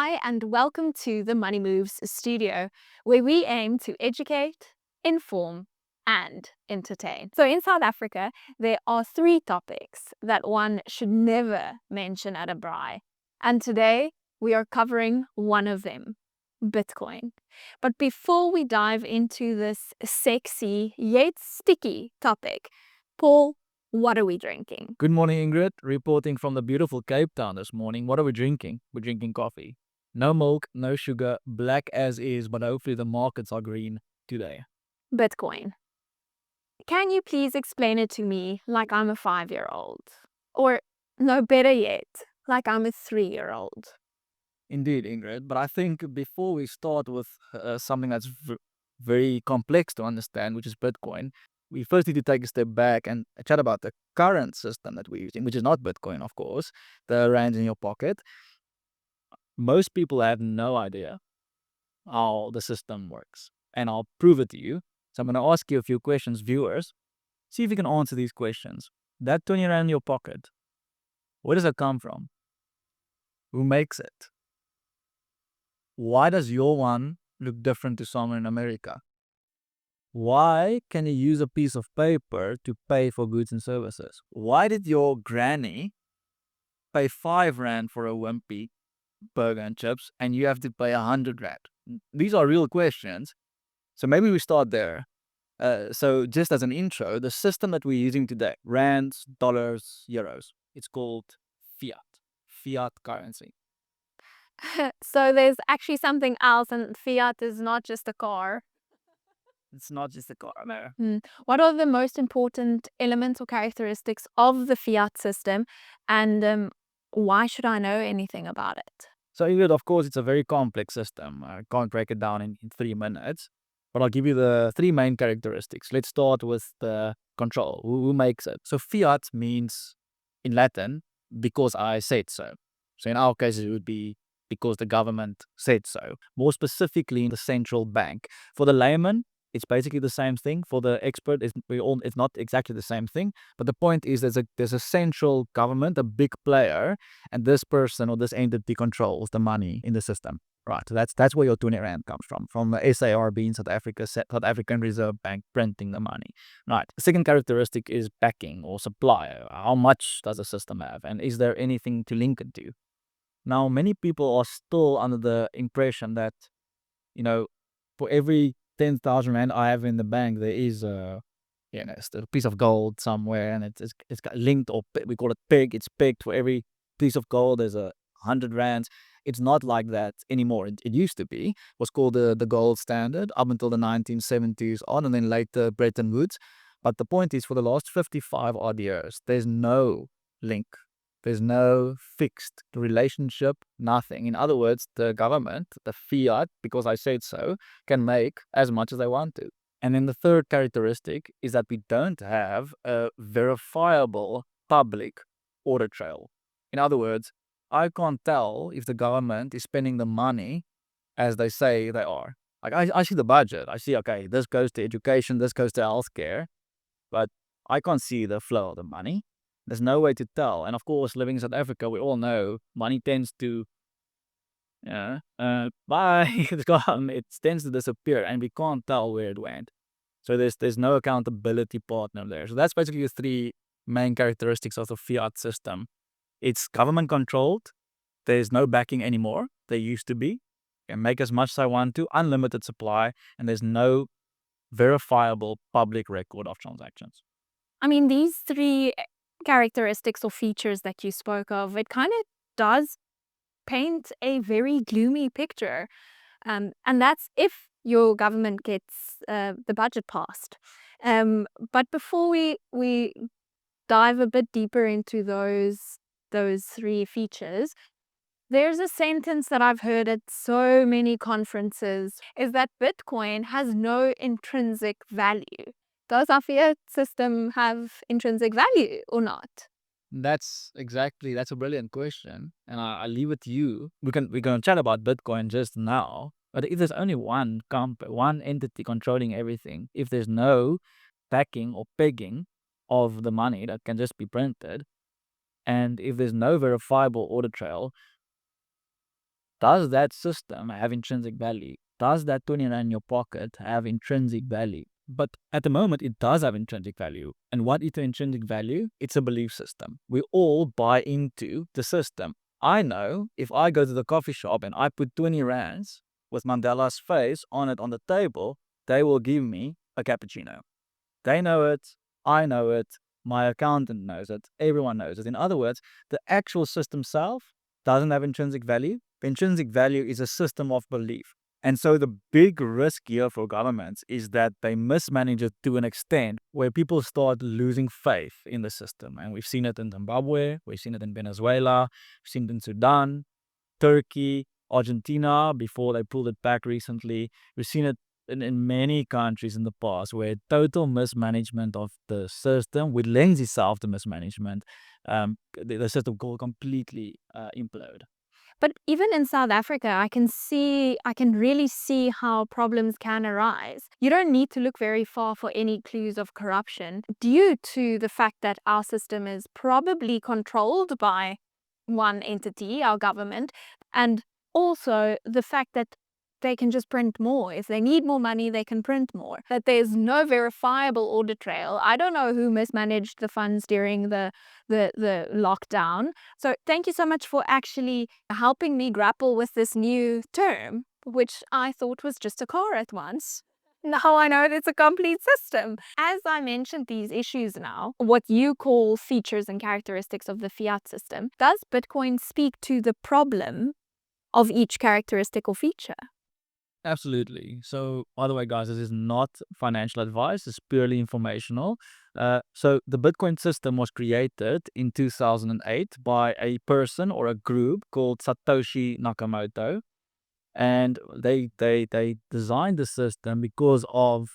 Hi, and welcome to the Money Moves studio, where we aim to educate, inform, and entertain. So, in South Africa, there are three topics that one should never mention at a braai. And today, we are covering one of them, Bitcoin. But before we dive into this sexy yet sticky topic, Paul, what are we drinking? Good morning, Ingrid. Reporting from the beautiful Cape Town this morning. What are we drinking? We're drinking coffee. No milk, no sugar, black as is, but hopefully the markets are green today. Bitcoin. Can you please explain it to me like I'm a 5-year-old? Or, no, better yet, like I'm a 3-year-old. Indeed, Ingrid. But I think before we start with something that's very complex to understand, which is Bitcoin, we first need to take a step back and chat about the current system that we're using, which is not Bitcoin, of course, the rands in your pocket. Most people have no idea how the system works. And I'll prove it to you. So I'm going to ask you a few questions, viewers. See if you can answer these questions. That 20 rand in your pocket, where does it come from? Who makes it? Why does your one look different to someone in America? Why can you use a piece of paper to pay for goods and services? Why did your granny pay 5 rand for a wimpy burger and chips and you have to pay 100 rand? These are real questions. So maybe we start there. So just as an intro, the system that we're using today, rands, dollars, euros, it's called fiat currency. So there's actually something else, and Fiat is not just a car. It's not just a car, no. What are the most important elements or characteristics of the Fiat system, and why should I know anything about it? So of course, it's a very complex system. I can't break it down in 3 minutes, but I'll give you the 3 main characteristics. Let's start with the control. Who makes it? So fiat means, in Latin, because I said so. So in our case, it would be because the government said so. More specifically, the central bank. For the layman, it's basically the same thing. For the expert, it's not exactly the same thing. But the point is, there's a central government, a big player, and this person or this entity controls the money in the system. Right, so that's where your 20 rand comes from the SARB in South Africa, South African Reserve Bank, printing the money. Right, the second characteristic is backing or supply. How much does the system have, and is there anything to link it to? Now, many people are still under the impression that, for every 10,000 rand I have in the bank, there is it's a piece of gold somewhere, and it's got linked, or we call it peg. It's pegged. For every piece of gold, there's 100 rands. It's not like that anymore. It used to be. It was called the gold standard up until the 1970s on, and then later Bretton Woods. But the point is, for the last 55 odd years, there's no link. There's no fixed relationship, nothing. In other words, the government, the fiat, because I said so, can make as much as they want to. And then the third characteristic is that we don't have a verifiable public audit trail. In other words, I can't tell if the government is spending the money as they say they are. Like I see the budget. I see, okay, this goes to education, this goes to healthcare, but I can't see the flow of the money. There's no way to tell. And of course, living in South Africa, we all know money tends to bye, it's gone. It tends to disappear, and we can't tell where it went. So there's no accountability partner there. So that's basically the 3 main characteristics of the fiat system. It's government controlled. There's no backing anymore. There used to be. I can make as much as I want to, unlimited supply, and there's no verifiable public record of transactions. I mean, these three characteristics or features that you spoke of, it kind of does paint a very gloomy picture. And that's if your government gets the budget passed. But before we dive a bit deeper into those 3 features, there's a sentence that I've heard at so many conferences, is that Bitcoin has no intrinsic value. Does our fiat system have intrinsic value or not? That's a brilliant question, and I leave it to you. We're gonna chat about Bitcoin just now, but if there's only one entity controlling everything, if there's no backing or pegging of the money that can just be printed, and if there's no verifiable audit trail, Does that system have intrinsic value? Does that 20 rand in your pocket have intrinsic value? But at the moment, it does have intrinsic value. And what is the intrinsic value? It's a belief system. We all buy into the system. I know if I go to the coffee shop and I put 20 rands with Mandela's face on it on the table, they will give me a cappuccino. They know it. I know it. My accountant knows it. Everyone knows it. In other words, the actual system itself doesn't have intrinsic value. The intrinsic value is a system of belief. And so the big risk here for governments is that they mismanage it to an extent where people start losing faith in the system. And we've seen it in Zimbabwe, we've seen it in Venezuela, we've seen it in Sudan, Turkey, Argentina, before they pulled it back recently. We've seen it in many countries in the past where total mismanagement of the system, which lends itself to mismanagement, the system will completely implode. But even in South Africa, I can really see how problems can arise. You don't need to look very far for any clues of corruption due to the fact that our system is probably controlled by one entity, our government, and also the fact that they can just print more. If they need more money, they can print more. That there's no verifiable audit trail. I don't know who mismanaged the funds during the lockdown. So thank you so much for actually helping me grapple with this new term, which I thought was just a car at once. Now I know it's a complete system. As I mentioned these issues now, what you call features and characteristics of the fiat system, does Bitcoin speak to the problem of each characteristic or feature? Absolutely. So, by the way, guys, this is not financial advice. It's purely informational. So, the Bitcoin system was created in 2008 by a person or a group called Satoshi Nakamoto. And they designed the system because of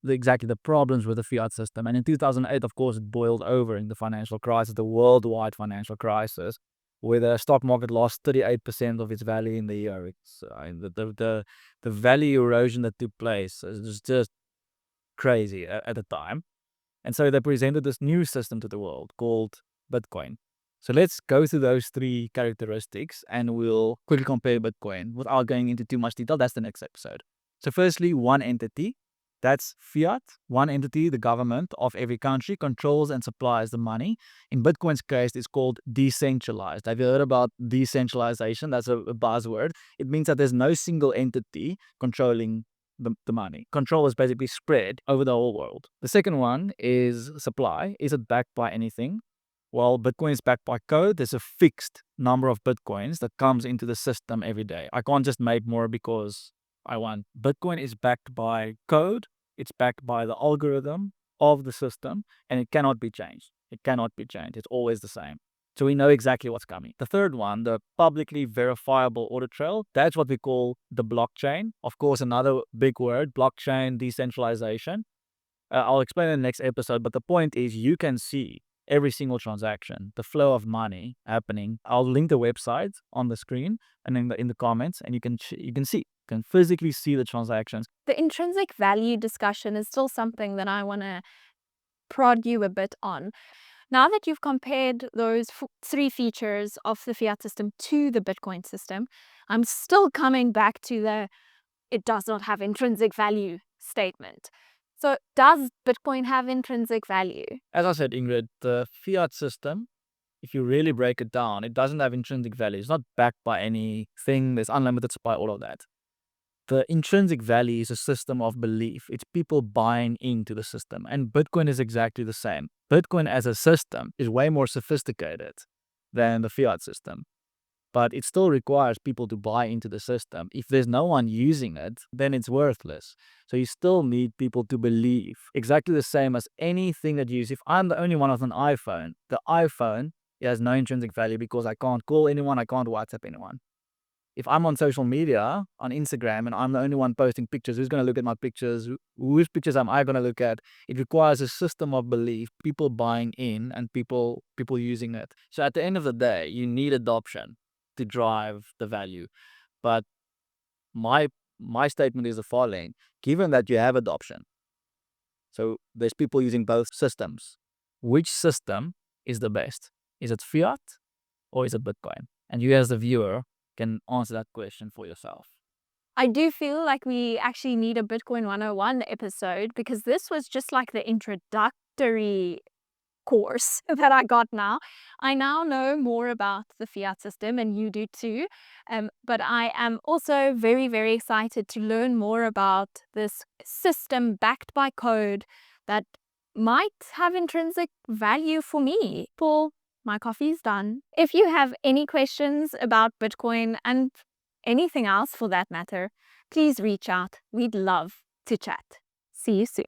exactly the problems with the fiat system. And in 2008, of course, it boiled over in the financial crisis, the worldwide financial crisis, where the stock market lost 38% of its value in the year. It's the value erosion that took place is just crazy at the time. And so they presented this new system to the world called Bitcoin. So let's go through those three characteristics and we'll quickly compare Bitcoin without going into too much detail. That's the next episode. So firstly, one entity. That's fiat. One entity, the government of every country, controls and supplies the money. In Bitcoin's case, it's called decentralized. Have you heard about decentralization? That's a buzzword. It means that there's no single entity controlling the money. Control is basically spread over the whole world. The second one is supply. Is it backed by anything? Well, Bitcoin is backed by code. There's a fixed number of Bitcoins that comes into the system every day. I can't just make more because I want. Bitcoin is backed by code. It's backed by the algorithm of the system, and it cannot be changed. It cannot be changed. It's always the same. So we know exactly what's coming. The third one, the publicly verifiable audit trail, that's what we call the blockchain. Of course, another big word, blockchain decentralization. I'll explain in the next episode, but the point is you can see every single transaction, the flow of money happening. I'll link the website on the screen and in the comments, and you can see, you can physically see the transactions. The intrinsic value discussion is still something that I want to prod you a bit on. Now that you've compared those three features of the fiat system to the Bitcoin system, I'm still coming back to the it does not have intrinsic value statement. So does Bitcoin have intrinsic value? As I said, Ingrid, the fiat system, if you really break it down, it doesn't have intrinsic value. It's not backed by anything. There's unlimited supply, all of that. The intrinsic value is a system of belief. It's people buying into the system. And Bitcoin is exactly the same. Bitcoin as a system is way more sophisticated than the fiat system. But it still requires people to buy into the system. If there's no one using it, then it's worthless. So you still need people to believe. Exactly the same as anything that you use. If I'm the only one with an iPhone, the iPhone has no intrinsic value because I can't call anyone, I can't WhatsApp anyone. If I'm on social media, on Instagram, and I'm the only one posting pictures, who's going to look at my pictures? Whose pictures am I going to look at? It requires a system of belief, people buying in and people using it. So at the end of the day, you need adoption to drive the value. But my statement is the following. Given that you have adoption, so there's people using both systems, which system is the best? Is it fiat or is it Bitcoin? And you as the viewer can answer that question for yourself. I do feel like we actually need a Bitcoin 101 episode, because this was just like the introductory course that I got now. I now know more about the fiat system, and you do too. But I am also very, very excited to learn more about this system backed by code that might have intrinsic value for me. Paul, my coffee's done. If you have any questions about Bitcoin and anything else for that matter, please reach out. We'd love to chat. See you soon.